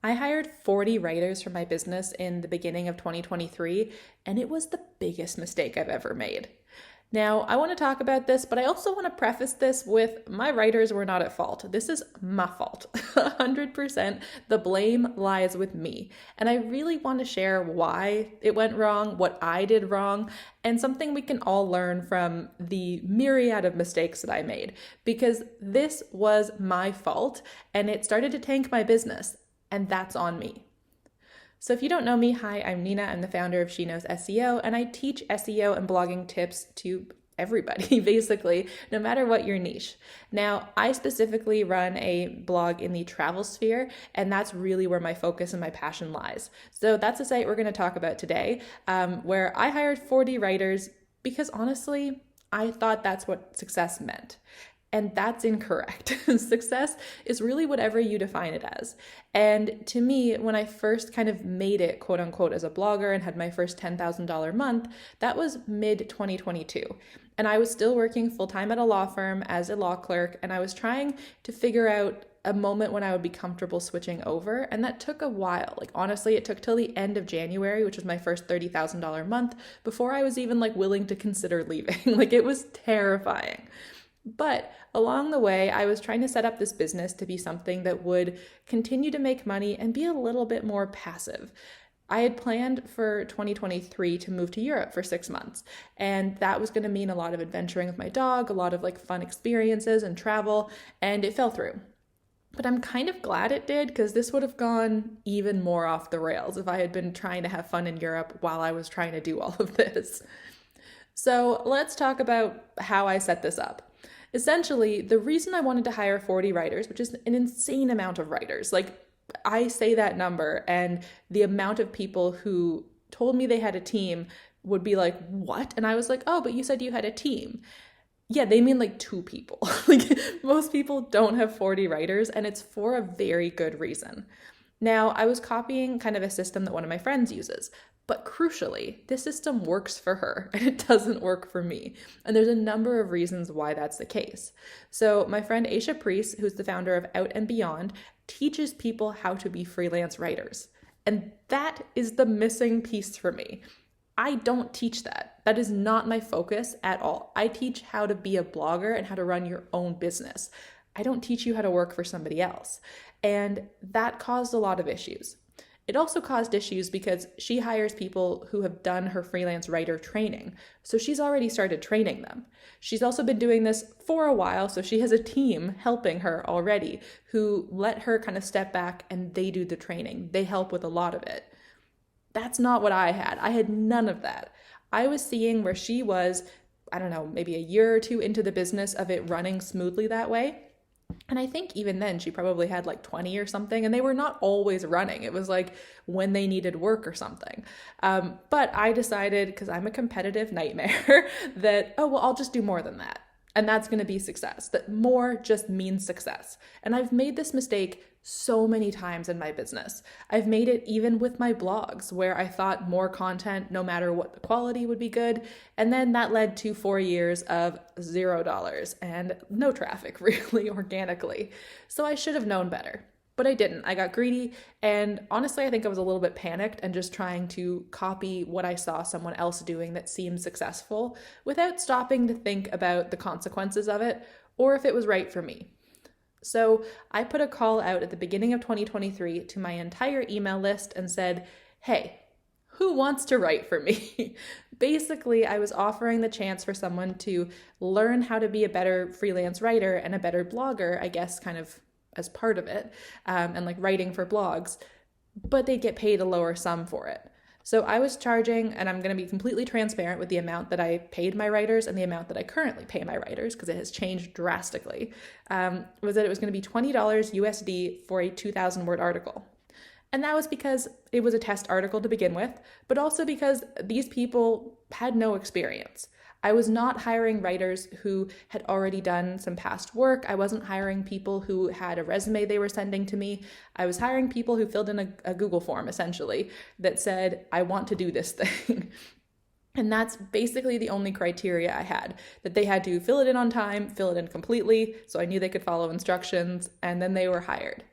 I hired 40 writers for my business in the beginning of 2023, and it was the biggest mistake I've ever made. Now, I want to talk about this, but I also want to preface this with my writers were not at fault. This is my fault. 100% the blame lies with me. And I really want to share why it went wrong, what I did wrong, and something we can all learn from the myriad of mistakes that I made. Because this was my fault, and it started to tank my business, and that's on me. So if you don't know me, hi, I'm Nina. I'm the founder of She Knows SEO, and I teach SEO and blogging tips to everybody, basically, no matter what your niche. Now, I specifically run a blog in the travel sphere, and that's really where my focus and my passion lies. So that's a site we're going to talk about today, where I hired 40 writers because honestly, I thought that's what success meant. And that's incorrect. Success is really whatever you define it as. And to me, when I first kind of made it, quote unquote, as a blogger and had my first $10,000 month, that was mid 2022. And I was still working full time at a law firm as a law clerk. And I was trying to figure out a moment when I would be comfortable switching over. And that took a while. Like, honestly, it took till the end of January, which was my first $30,000 month, before I was even willing to consider leaving. It was terrifying. But along the way, I was trying to set up this business to be something that would continue to make money and be a little bit more passive. I had planned for 2023 to move to Europe for 6 months, and that was going to mean a lot of adventuring with my dog, a lot of fun experiences and travel, and it fell through. But I'm kind of glad it did, because this would have gone even more off the rails if I had been trying to have fun in Europe while I was trying to do all of this. So let's talk about how I set this up. Essentially, the reason I wanted to hire 40 writers, which is an insane amount of writers, I say that number and the amount of people who told me they had a team would be like, what? And I was like, oh, but you said you had a team. Yeah, they mean 2 people. Most people don't have 40 writers, and it's for a very good reason. Now, I was copying kind of a system that one of my friends uses, but crucially, this system works for her and it doesn't work for me. And there's a number of reasons why that's the case. So my friend Aisha Priest, who's the founder of Out and Beyond, teaches people how to be freelance writers. And that is the missing piece for me. I don't teach that. That is not my focus at all. I teach how to be a blogger and how to run your own business. I don't teach you how to work for somebody else. And that caused a lot of issues. It also caused issues because she hires people who have done her freelance writer training. So she's already started training them. She's also been doing this for a while, so she has a team helping her already who let her kind of step back and they do the training. They help with a lot of it. That's not what I had. I had none of that. I was seeing where she was, I don't know, maybe a year or 2 into the business of it running smoothly that way. And I think even then she probably had 20 or something, and they were not always running. It was when they needed work or something. But I decided, because I'm a competitive nightmare, that, oh, well, I'll just do more than that. And that's going to be success. That more just means success. And I've made this mistake so many times in my business. I've made it even with my blogs, where I thought more content, no matter what the quality, would be good. And then that led to 4 years of $0 and no traffic, really, organically. So I should have known better. But I didn't. I got greedy, and honestly, I think I was a little bit panicked and just trying to copy what I saw someone else doing that seemed successful without stopping to think about the consequences of it or if it was right for me. So I put a call out at the beginning of 2023 to my entire email list and said, hey, who wants to write for me? Basically, I was offering the chance for someone to learn how to be a better freelance writer and a better blogger, I guess, kind of as part of it, and writing for blogs, but they'd get paid a lower sum for it. So I was charging, and I'm going to be completely transparent with the amount that I paid my writers and the amount that I currently pay my writers, because it has changed drastically, was that it was going to be $20 USD for a 2,000 word article. And that was because it was a test article to begin with, but also because these people had no experience. I was not hiring writers who had already done some past work. I wasn't hiring people who had a resume they were sending to me. I was hiring people who filled in a Google form, essentially, that said, I want to do this thing. And that's basically the only criteria I had, that they had to fill it in on time, fill it in completely, so I knew they could follow instructions, and then they were hired.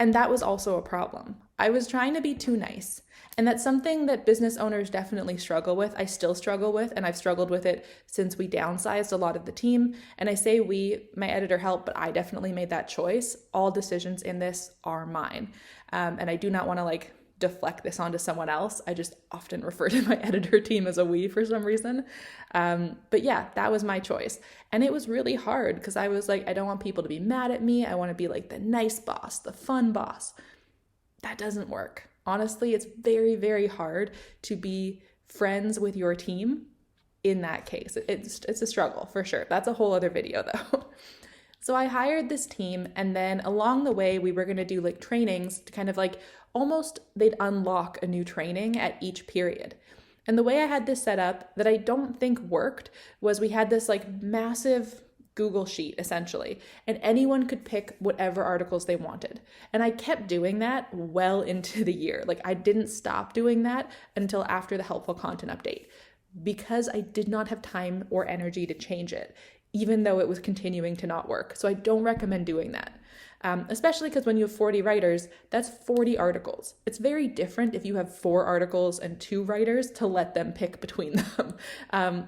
And that was also a problem. I was trying to be too nice. And that's something that business owners definitely struggle with. I still struggle with, and I've struggled with it since we downsized a lot of the team. And I say we, my editor helped, but I definitely made that choice. All decisions in this are mine. And I do not want to deflect this onto someone else. I just often refer to my editor team as a we for some reason. But yeah, that was my choice. And it was really hard because I was like, I don't want people to be mad at me. I want to be like the nice boss, the fun boss. That doesn't work. Honestly, it's very, very hard to be friends with your team in that case. It's a struggle for sure. That's a whole other video though. So I hired this team, and then along the way, we were going to do trainings to kind of almost they'd unlock a new training at each period. And the way I had this set up that I don't think worked was we had this massive Google sheet essentially, and anyone could pick whatever articles they wanted. And I kept doing that well into the year. I didn't stop doing that until after the helpful content update because I did not have time or energy to change it, even though it was continuing to not work. So I don't recommend doing that. Especially because when you have 40 writers, that's 40 articles. It's very different if you have 4 articles and 2 writers to let them pick between them.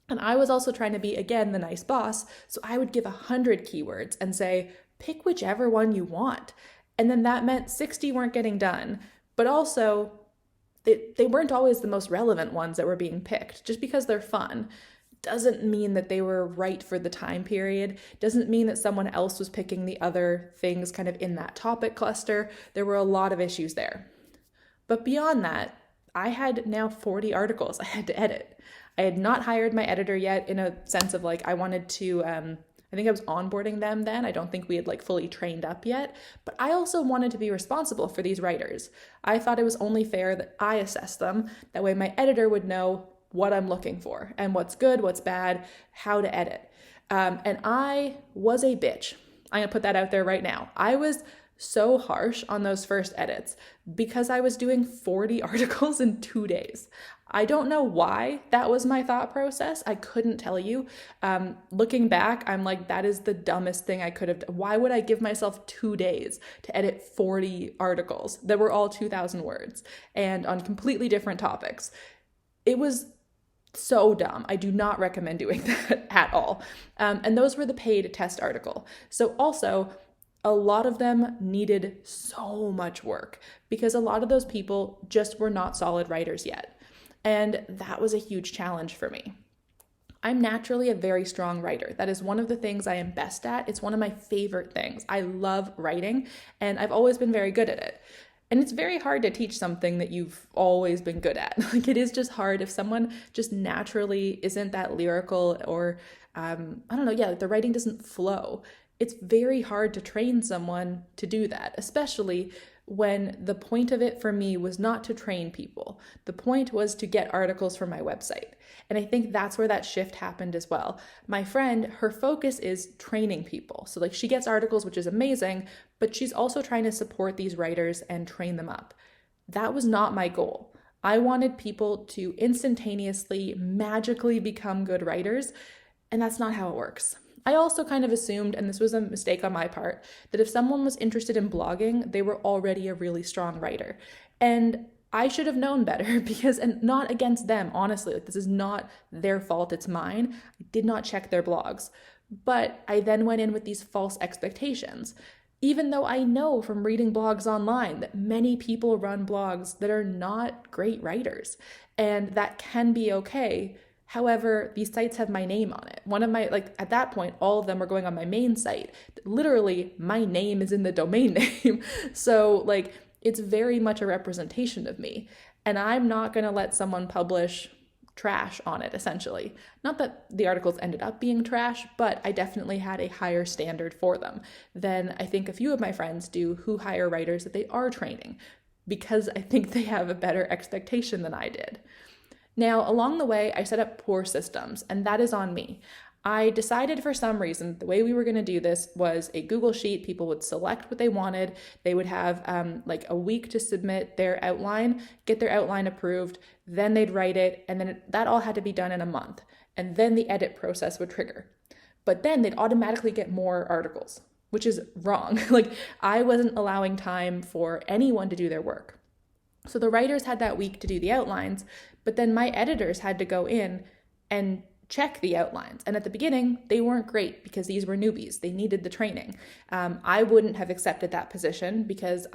And I was also trying to be, again, the nice boss. So I would give 100 keywords and say, pick whichever one you want. And then that meant 60 weren't getting done, but also they weren't always the most relevant ones that were being picked. Just because they're fun doesn't mean that they were right for the time period, doesn't mean that someone else was picking the other things kind of in that topic cluster. There were a lot of issues there. But beyond that, I had now 40 articles I had to edit. I had not hired my editor yet in a sense of I wanted to, I think I was onboarding them then. I don't think we had fully trained up yet, but I also wanted to be responsible for these writers. I thought it was only fair that I assess them. That way my editor would know what I'm looking for and what's good, what's bad, how to edit. And I was a bitch. I'm gonna put that out there right now. I was so harsh on those first edits because I was doing 40 articles in 2 days. I don't know why that was my thought process. I couldn't tell you. Looking back, I'm that is the dumbest thing I could have done. Why would I give myself 2 days to edit 40 articles that were all 2,000 words and on completely different topics? It was so dumb. I do not recommend doing that at all. And those were the paid test article. So also, a lot of them needed so much work because a lot of those people just were not solid writers yet. And that was a huge challenge for me. I'm naturally a very strong writer. That is one of the things I am best at. It's one of my favorite things. I love writing, and I've always been very good at it. And it's very hard to teach something that you've always been good at. It is just hard if someone just naturally isn't that lyrical or, the writing doesn't flow. It's very hard to train someone to do that, especially when the point of it for me was not to train people. The point was to get articles for my website. And I think that's where that shift happened as well. My friend, her focus is training people. So she gets articles, which is amazing, but she's also trying to support these writers and train them up. That was not my goal. I wanted people to instantaneously, magically become good writers, and that's not how it works. I also kind of assumed, and this was a mistake on my part, that if someone was interested in blogging, they were already a really strong writer. And I should have known better because, and not against them, honestly, this is not their fault, it's mine. I did not check their blogs. But I then went in with these false expectations, even though I know from reading blogs online that many people run blogs that are not great writers, and that can be okay. However, these sites have my name on it. One of my, at that point, all of them were going on my main site. Literally, my name is in the domain name. So, it's very much a representation of me. And I'm not going to let someone publish trash on it, essentially. Not that the articles ended up being trash, but I definitely had a higher standard for them than I think a few of my friends do who hire writers that they are training, because I think they have a better expectation than I did. Now, along the way, I set up poor systems, and that is on me. I decided for some reason the way we were going to do this was a Google Sheet. People would select what they wanted. They would have a week to submit their outline, get their outline approved, then they'd write it, and then that all had to be done in a month. And then the edit process would trigger. But then they'd automatically get more articles. which is wrong. Like, I wasn't allowing time for anyone to do their work. So the writers had that week to do the outlines, but then my editors had to go in and check the outlines. And at the beginning, they weren't great because these were newbies. They needed the training. I wouldn't have accepted that position because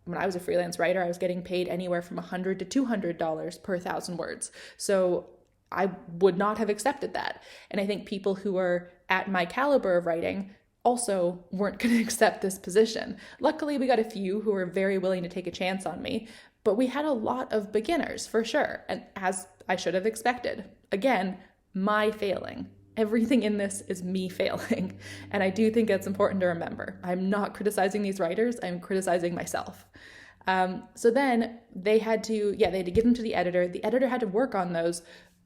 when I was a freelance writer, I was getting paid anywhere from $100 to $200 per 1,000 words. So I would not have accepted that. And I think people who are at my caliber of writing also weren't going to accept this position. Luckily, we got a few who were very willing to take a chance on me, but we had a lot of beginners for sure, and as I should have expected. Again, my failing. Everything in this is me failing, and I do think it's important to remember. I'm not criticizing these writers, I'm criticizing myself. So then they had to give them to the editor. The editor had to work on those,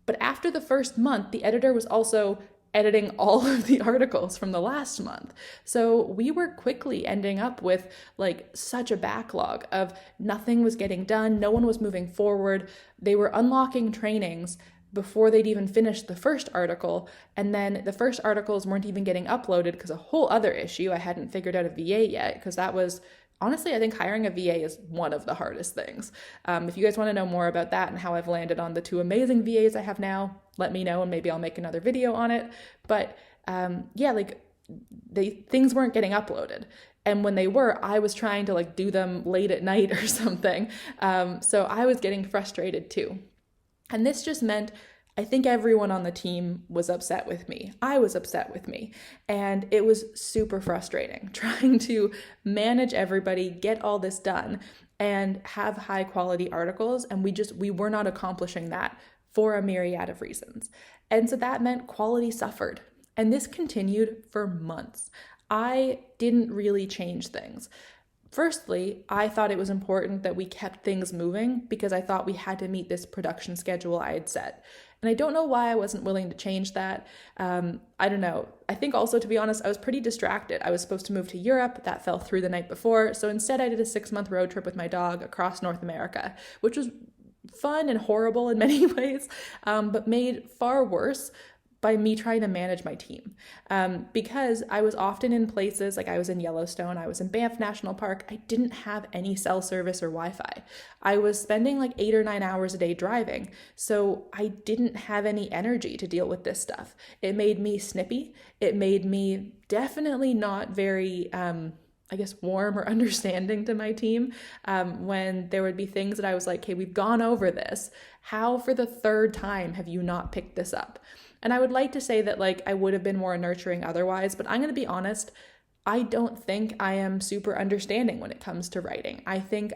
but after the first month, the editor was also editing all of the articles from the last month. So we were quickly ending up with like such a backlog of nothing was getting done, no one was moving forward. They were unlocking trainings before they'd even finished the first article, and then the first articles weren't even getting uploaded because a whole other issue. I hadn't figured out a VA yet, because that was honestly, I think hiring a VA is one of the hardest things. If you guys want to know more about that and how I've landed on the 2 amazing VAs I have now, let me know and maybe I'll make another video on it. But things weren't getting uploaded. And when they were, I was trying to like do them late at night or something. So I was getting frustrated too. And this just meant I think everyone on the team was upset with me. I was upset with me. And it was super frustrating trying to manage everybody, get all this done, and have high quality articles. And we were not accomplishing that for a myriad of reasons. And so that meant quality suffered. And this continued for months. I didn't really change things. Firstly, I thought it was important that we kept things moving because I thought we had to meet this production schedule I had set. And I don't know why I wasn't willing to change that. I don't know. I think also, to be honest, I was pretty distracted. I was supposed to move to Europe. That fell through the night before. So instead, I did a 6-month road trip with my dog across North America, which was fun and horrible in many ways, but made far worse by me trying to manage my team. Because I was often in places, like I was in Yellowstone, I was in Banff National Park, I didn't have any cell service or Wi-Fi. I was spending like 8 or 9 hours a day driving, so I didn't have any energy to deal with this stuff. It made me snippy. It made me definitely not very, warm or understanding to my team when there would be things that I was like, hey, we've gone over this. How for the 3rd time have you not picked this up? And I would like to say that like I would have been more nurturing otherwise, but I'm going to be honest, I don't think I am super understanding when it comes to writing. I think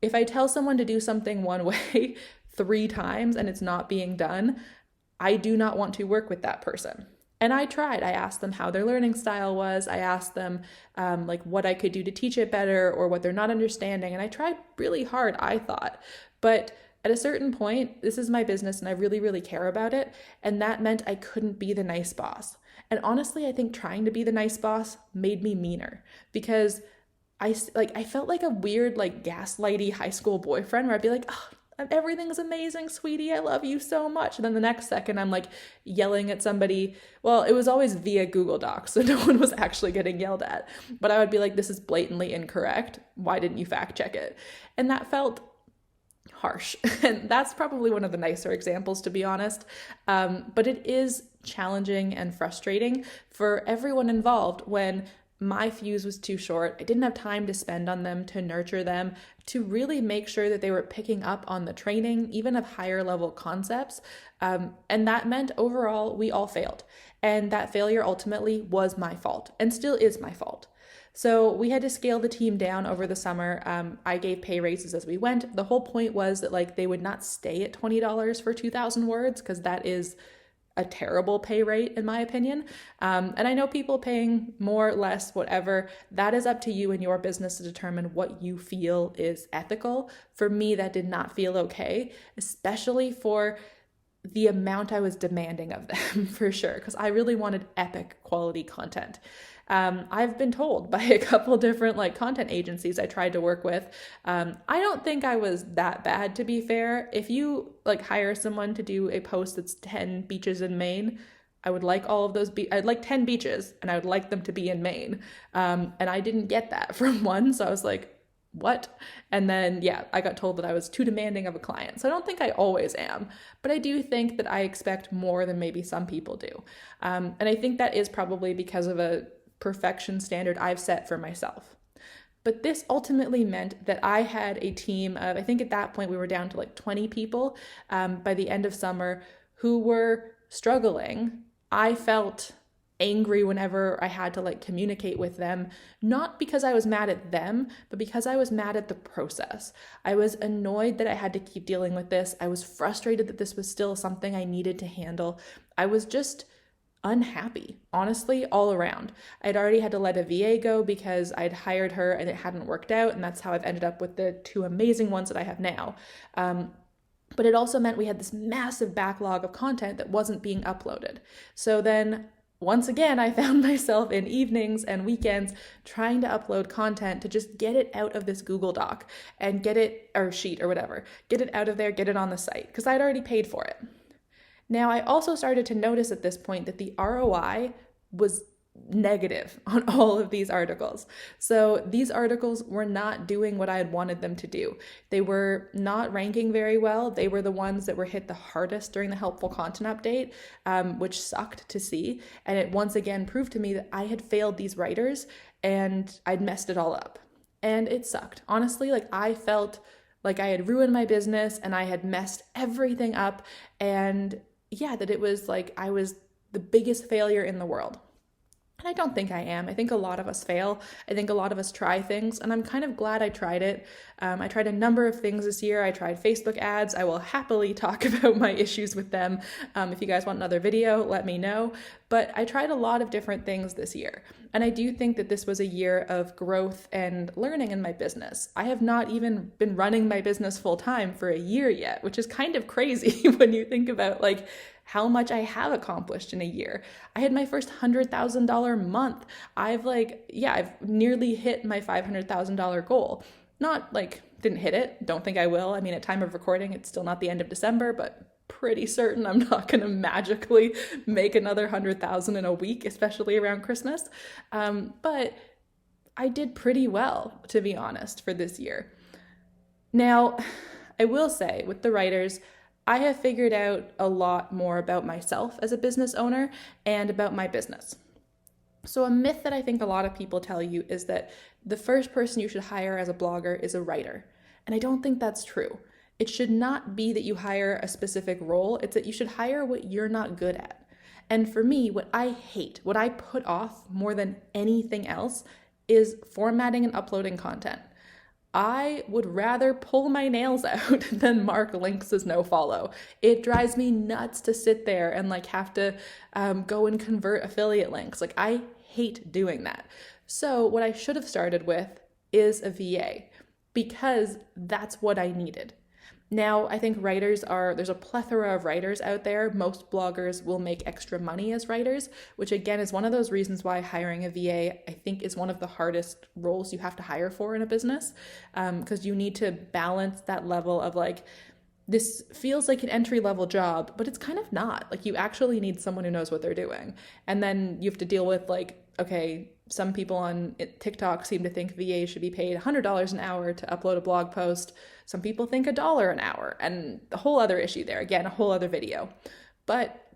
if I tell someone to do something one way 3 times and it's not being done, I do not want to work with that person. And I tried. I asked them how their learning style was. I asked them what I could do to teach it better or what they're not understanding. And I tried really hard, I thought. But at a certain point, this is my business and I really, really care about it. And that meant I couldn't be the nice boss. And honestly, I think trying to be the nice boss made me meaner because I felt like a weird, gaslighty high school boyfriend where I'd be like, oh, everything's amazing, sweetie. I love you so much. And then the next second I'm yelling at somebody. Well, it was always via Google Docs, so no one was actually getting yelled at. But I would be like, this is blatantly incorrect. Why didn't you fact check it? And that felt harsh. And that's probably one of the nicer examples, to be honest. But it is challenging and frustrating for everyone involved when my fuse was too short. I didn't have time to spend on them, to nurture them, to really make sure that they were picking up on the training, even of higher level concepts. And that meant overall, we all failed. And that failure ultimately was my fault and still is my fault. So we had to scale the team down over the summer. I gave pay raises as we went. The whole point was that they would not stay at $20 for 2,000 words because that is a terrible pay rate in my opinion. And I know people paying more, less, whatever, that is up to you and your business to determine what you feel is ethical. For me, that did not feel okay, especially for the amount I was demanding of them for sure, because I really wanted epic quality content. I've been told by a couple different content agencies I tried to work with. I don't think I was that bad, to be fair. If you hire someone to do a post that's 10 beaches in Maine, I would like all of those, I'd like 10 beaches and I would like them to be in Maine. And I didn't get that from one. So I was like, what? And then, yeah, I got told that I was too demanding of a client. So I don't think I always am, but I do think that I expect more than maybe some people do. And I think that is probably because of a perfection standard I've set for myself. But this ultimately meant that I had a team of, I think at that point we were down to like 20 people by the end of summer who were struggling. I felt angry whenever I had to like communicate with them, not because I was mad at them, but because I was mad at the process. I was annoyed that I had to keep dealing with this. I was frustrated that this was still something I needed to handle. I was just unhappy, honestly, all around. I'd already had to let a VA go because I'd hired her and it hadn't worked out, and that's how I've ended up with the two amazing ones that I have now. But it also meant we had this massive backlog of content that wasn't being uploaded. So then once again, I found myself in evenings and weekends trying to upload content to just get it out of this Google Doc and get it, or sheet or whatever, get it out of there, get it on the site, because I'd already paid for it. Now, I also started to notice at this point that the ROI was negative on all of these articles. So these articles were not doing what I had wanted them to do. They were not ranking very well. They were the ones that were hit the hardest during the helpful content update, which sucked to see. And it once again proved to me that I had failed these writers and I'd messed it all up. And it sucked. Honestly, like I felt like I had ruined my business and I had messed everything up. And yeah, that it was like I was the biggest failure in the world. And I don't think I am. I think a lot of us fail. I think a lot of us try things, and I'm kind of glad I tried it. I tried a number of things this year. I tried Facebook ads. I will happily talk about my issues with them. If you guys want another video, let me know. But I tried a lot of different things this year. And I do think that this was a year of growth and learning in my business. I have not even been running my business full time for a year yet, which is kind of crazy when you think about like how much I have accomplished in a year. I had my first $100,000 month. I've nearly hit my $500,000 goal. Not like didn't hit it. Don't think I will. I mean, at time of recording, it's still not the end of December, but pretty certain I'm not going to magically make another 100,000 in a week, especially around Christmas. But I did pretty well, to be honest, for this year. Now, I will say with the writers, I have figured out a lot more about myself as a business owner and about my business. So a myth that I think a lot of people tell you is that the first person you should hire as a blogger is a writer. And I don't think that's true. It should not be that you hire a specific role. It's that you should hire what you're not good at. And for me, what I hate, what I put off more than anything else is formatting and uploading content. I would rather pull my nails out than mark links as no follow. It drives me nuts to sit there and like have to go and convert affiliate links. Like I hate doing that. So what I should have started with is a VA because that's what I needed. Now, I think there's a plethora of writers out there. Most bloggers will make extra money as writers, which again is one of those reasons why hiring a VA, I think, is one of the hardest roles you have to hire for in a business, because you need to balance that level of like, this feels like an entry-level job, but it's kind of not. Like you actually need someone who knows what they're doing. And then you have to deal with like, okay, some people on TikTok seem to think VAs should be paid $100 an hour to upload a blog post. Some people think $1 an hour, and the whole other issue there. Again, a whole other video. But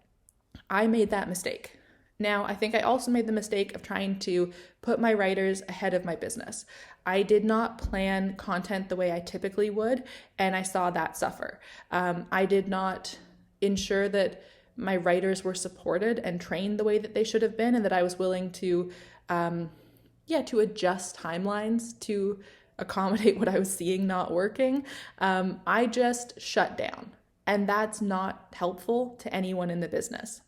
I made that mistake. Now, I think I also made the mistake of trying to put my writers ahead of my business. I did not plan content the way I typically would, and I saw that suffer. I did not ensure that my writers were supported and trained the way that they should have been, and that I was willing to adjust timelines to accommodate what I was seeing not working. I just shut down, and that's not helpful to anyone in the business.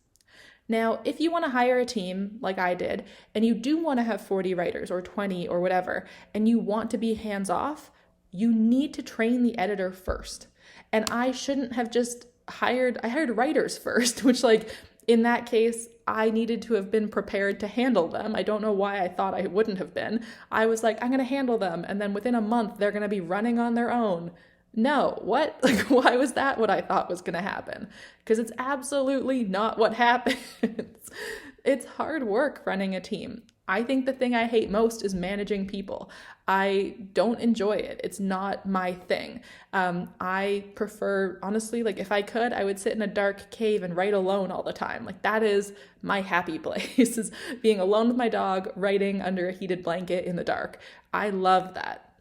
Now, if you want to hire a team like I did, and you do want to have 40 writers or 20 or whatever, and you want to be hands-off, you need to train the editor first. And I shouldn't have just I hired writers first, which like in that case, I needed to have been prepared to handle them. I don't know why I thought I wouldn't have been. I was like, I'm going to handle them. And then within a month, they're going to be running on their own. No, what? Like, why was that what I thought was going to happen? Because it's absolutely not what happens. It's hard work running a team. I think the thing I hate most is managing people. I don't enjoy it. It's not my thing. I prefer, honestly, like if I could, I would sit in a dark cave and write alone all the time. Like that is my happy place, is being alone with my dog, writing under a heated blanket in the dark. I love that.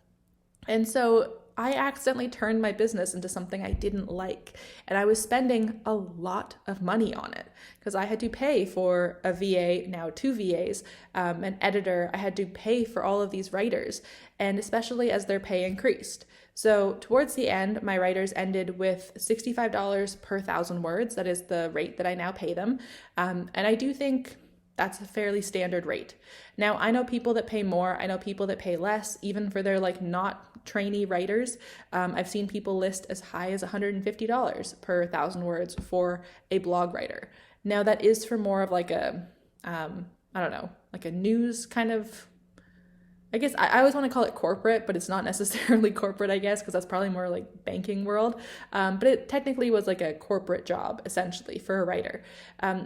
And so I accidentally turned my business into something I didn't like. And I was spending a lot of money on it because I had to pay for a VA, now two VAs, an editor. I had to pay for all of these writers, and especially as their pay increased. So towards the end, my writers ended with $65 per 1,000 words. That is the rate that I now pay them. And I do think that's a fairly standard rate. Now, I know people that pay more. I know people that pay less, even for their like not trainee writers. I've seen people list as high as $150 per 1,000 words for a blog writer. Now, that is for more of like a, I don't know, like a news kind of, I guess I always want to call it corporate, but it's not necessarily corporate, I guess, because that's probably more like banking world. But it technically was like a corporate job, essentially, for a writer.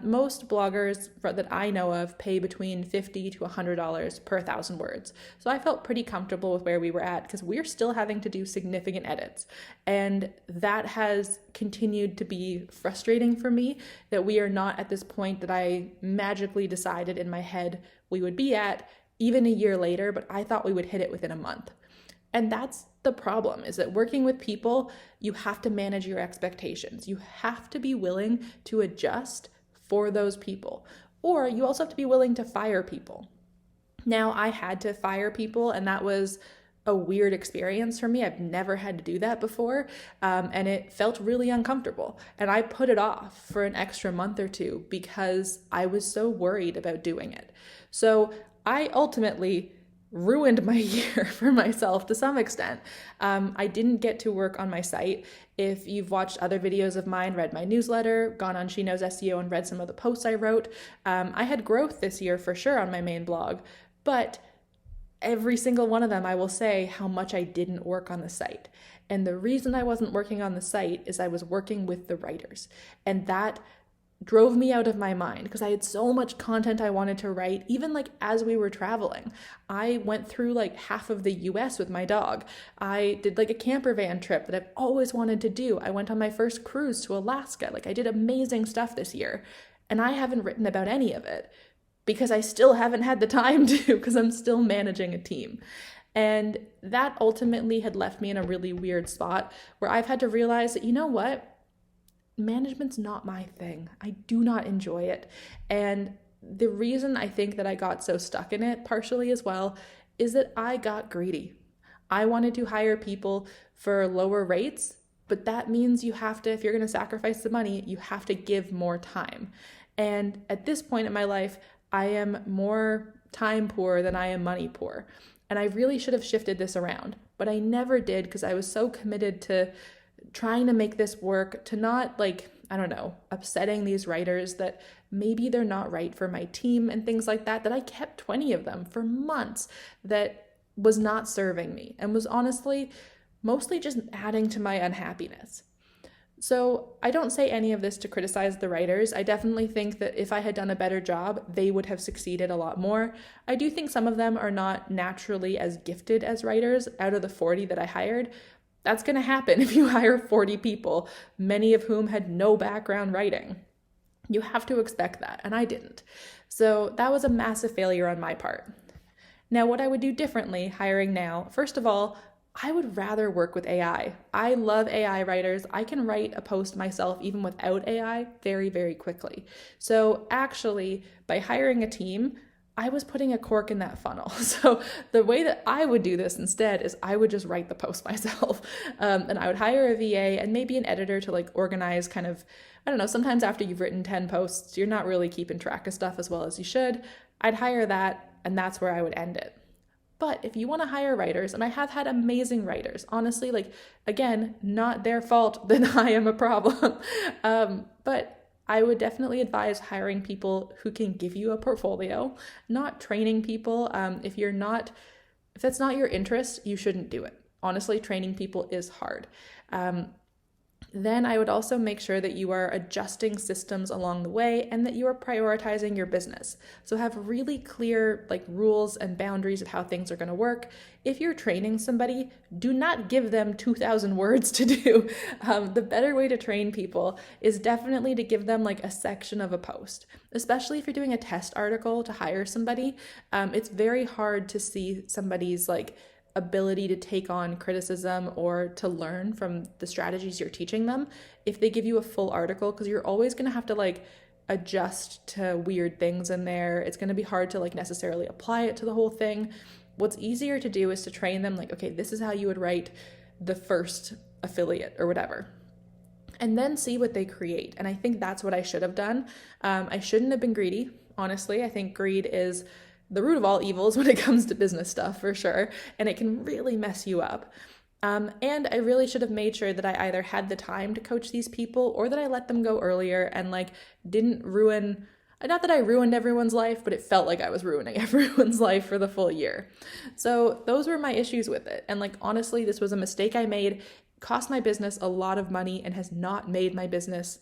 Most bloggers that I know of pay between $50 to $100 per 1,000 words. So I felt pretty comfortable with where we were at because we're still having to do significant edits. And that has continued to be frustrating for me, that we are not at this point that I magically decided in my head we would be at even a year later, but I thought we would hit it within a month. And that's the problem, is that working with people, you have to manage your expectations. You have to be willing to adjust for those people, or you also have to be willing to fire people. Now, I had to fire people, and that was a weird experience for me. I've never had to do that before, and it felt really uncomfortable. And I put it off for an extra month or two because I was so worried about doing it. So I ultimately ruined my year for myself to some extent. I didn't get to work on my site. If you've watched other videos of mine, read my newsletter, gone on She Knows SEO and read some of the posts I wrote, I had growth this year for sure on my main blog, but every single one of them, I will say how much I didn't work on the site. And the reason I wasn't working on the site is I was working with the writers. And that drove me out of my mind because I had so much content I wanted to write, even like as we were traveling. I went through like half of the US with my dog. I did like a camper van trip that I've always wanted to do. I went on my first cruise to Alaska. Like I did amazing stuff this year, and I haven't written about any of it because I still haven't had the time to, because I'm still managing a team. And that ultimately had left me in a really weird spot where I've had to realize that, you know what? Management's not my thing. I do not enjoy it. And the reason I think that I got so stuck in it, partially as well, is that I got greedy. I wanted to hire people for lower rates, but that means you have to, if you're going to sacrifice the money, you have to give more time. And at this point in my life, I am more time poor than I am money poor. And I really should have shifted this around, but I never did because I was so committed to trying to make this work, to not like, I don't know, upsetting these writers that maybe they're not right for my team and things like that, that I kept 20 of them for months that was not serving me and was honestly mostly just adding to my unhappiness. So I don't say any of this to criticize the writers. I definitely think that if I had done a better job, they would have succeeded a lot more. I do think some of them are not naturally as gifted as writers. Out of the 40 that I hired, that's going to happen if you hire 40 people, many of whom had no background writing. You have to expect that, and I didn't. So that was a massive failure on my part. Now, what I would do differently hiring now, first of all, I would rather work with AI. I love AI writers. I can write a post myself even without AI very, very quickly. So actually, by hiring a team, I was putting a cork in that funnel. So the way that I would do this instead is I would just write the post myself. And I would hire a VA and maybe an editor to like organize kind of, I don't know, sometimes after you've written 10 posts, you're not really keeping track of stuff as well as you should. I'd hire that, and that's where I would end it. But if you want to hire writers, and I have had amazing writers, honestly, like, again, not their fault that I am a problem. But I would definitely advise hiring people who can give you a portfolio, not training people. If that's not your interest, you shouldn't do it. honestly, training people is hard. Then I would also make sure that you are adjusting systems along the way and that you are prioritizing your business. So have really clear rules and boundaries of how things are going to work. If you're training somebody, do not give them 2,000 words to do. The better way to train people is definitely to give them a section of a post, especially if you're doing a test article to hire somebody. It's very hard to see somebody's ability to take on criticism or to learn from the strategies you're teaching them if they give you a full article, because you're always going to have to adjust to weird things in there. It's going to be hard to necessarily apply it to the whole thing. What's easier to do is to train them okay, this is how you would write the first affiliate or whatever, and then see what they create. And I think that's what I should have done. I shouldn't have been greedy. Honestly, I think greed is the root of all evils when it comes to business stuff, for sure. And it can really mess you up. And I really should have made sure that I either had the time to coach these people or that I let them go earlier and didn't ruin, not that I ruined everyone's life, but it felt like I was ruining everyone's life for the full year. So those were my issues with it. And honestly, this was a mistake I made, cost my business a lot of money and has not made my business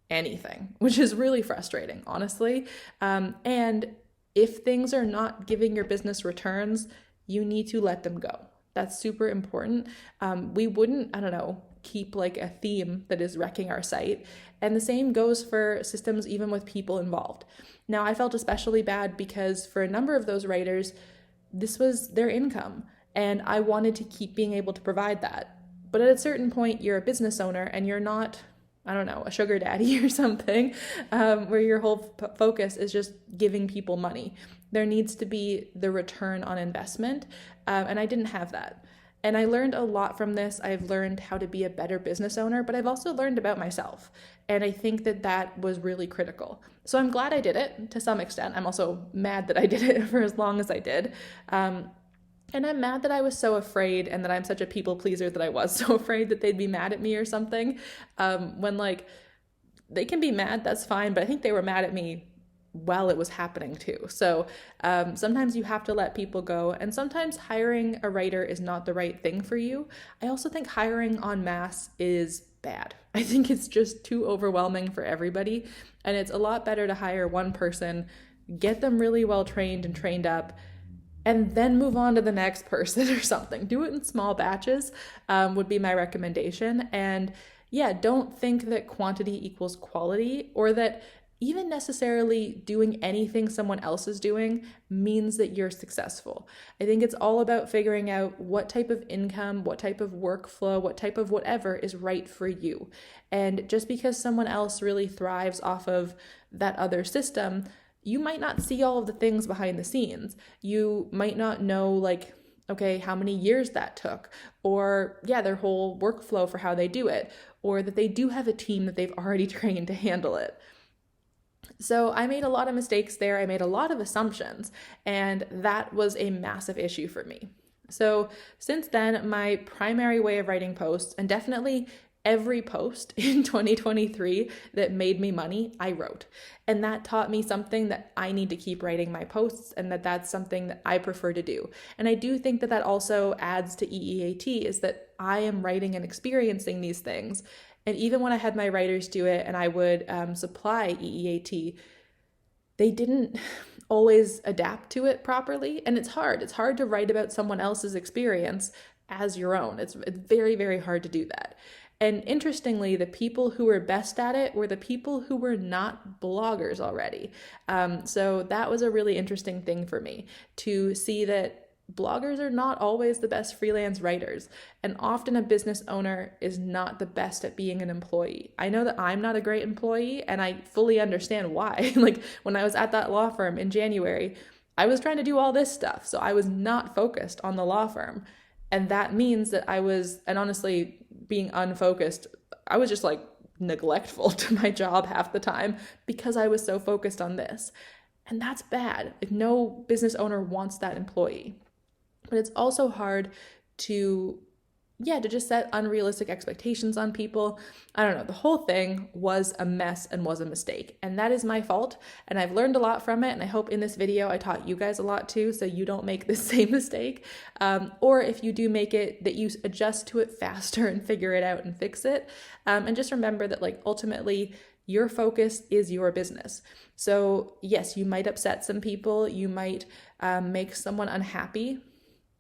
anything, which is really frustrating, honestly. And if things are not giving your business returns, you need to let them go. That's super important. We wouldn't, keep a theme that is wrecking our site. And the same goes for systems, even with people involved. Now, I felt especially bad because for a number of those writers, this was their income. And I wanted to keep being able to provide that. But at a certain point, you're a business owner and you're not, a sugar daddy or something, where your whole focus is just giving people money. There needs to be the return on investment, and I didn't have that. And I learned a lot from this. I've learned how to be a better business owner, but I've also learned about myself. And I think that was really critical. So I'm glad I did it to some extent. I'm also mad that I did it for as long as I did. And I'm mad that I was so afraid and that I'm such a people pleaser that I was so afraid that they'd be mad at me or something. When they can be mad, that's fine. But I think they were mad at me while it was happening too. So sometimes you have to let people go. And sometimes hiring a writer is not the right thing for you. I also think hiring en masse is bad. I think it's just too overwhelming for everybody. And it's a lot better to hire one person, get them really well trained and trained up, and then move on to the next person or something. Do it in small batches would be my recommendation. And yeah, don't think that quantity equals quality, or that even necessarily doing anything someone else is doing means that you're successful. I think it's all about figuring out what type of income, what type of workflow, what type of whatever is right for you. And just because someone else really thrives off of that other system, you might not see all of the things behind the scenes. You might not know okay, how many years that took, or their whole workflow for how they do it, or that they do have a team that they've already trained to handle it. So I made a lot of mistakes there. I made a lot of assumptions, and that was a massive issue for me. So since then, my primary way of writing posts, and definitely every post in 2023 that made me money, I wrote. And that taught me something that I need to keep writing my posts, and that's something that I prefer to do. And I do think that also adds to EEAT, is that I am writing and experiencing these things. And even when I had my writers do it and I would supply EEAT, they didn't always adapt to it properly. And it's hard. It's hard to write about someone else's experience as your own. It's very, very hard to do that. And interestingly, the people who were best at it were the people who were not bloggers already. So that was a really interesting thing for me, to see that bloggers are not always the best freelance writers. And often a business owner is not the best at being an employee. I know that I'm not a great employee, and I fully understand why. When I was at that law firm in January, I was trying to do all this stuff. So I was not focused on the law firm. And that means that and honestly, being unfocused, I was just neglectful to my job half the time because I was so focused on this. And that's bad. No business owner wants that employee. But it's also hard to to just set unrealistic expectations on people. I don't know. The whole thing was a mess and was a mistake. And that is my fault. And I've learned a lot from it. And I hope in this video I taught you guys a lot too, so you don't make the same mistake. Or if you do make it, that you adjust to it faster and figure it out and fix it. And just remember that like ultimately, your focus is your business. So yes, you might upset some people. You might make someone unhappy.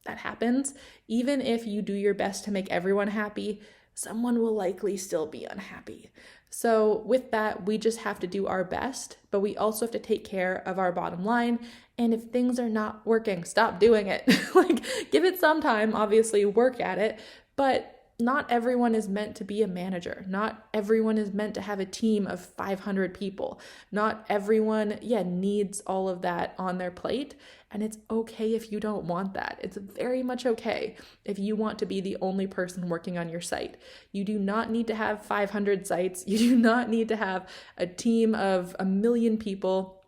That happens. Even if you do your best to make everyone happy, someone will likely still be unhappy. So with that, we just have to do our best, but we also have to take care of our bottom line. And if things are not working, stop doing it. Like, give it some time, obviously work at it, but not everyone is meant to be a manager. Not everyone is meant to have a team of 500 people. Not everyone, needs all of that on their plate. And it's okay if you don't want that. It's very much okay if you want to be the only person working on your site. You do not need to have 500 sites. You do not need to have a team of 1 million people.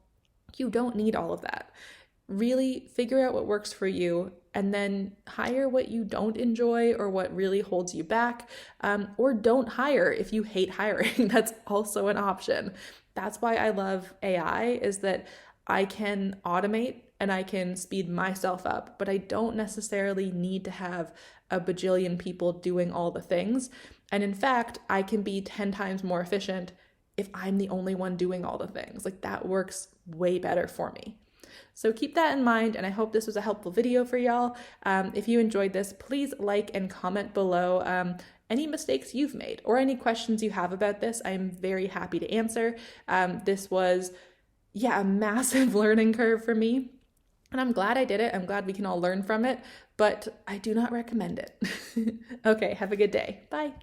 You don't need all of that. Really figure out what works for you, and then hire what you don't enjoy or what really holds you back, or don't hire if you hate hiring. That's also an option. That's why I love AI, is that I can automate and I can speed myself up, but I don't necessarily need to have a bajillion people doing all the things. And in fact, I can be 10 times more efficient if I'm the only one doing all the things. Like, that works way better for me. So keep that in mind, and I hope this was a helpful video for y'all. If you enjoyed this, please like and comment below any mistakes you've made or any questions you have about this. I'm very happy to answer. This was, a massive learning curve for me, and I'm glad I did it. I'm glad we can all learn from it, but I do not recommend it. Okay, have a good day. Bye.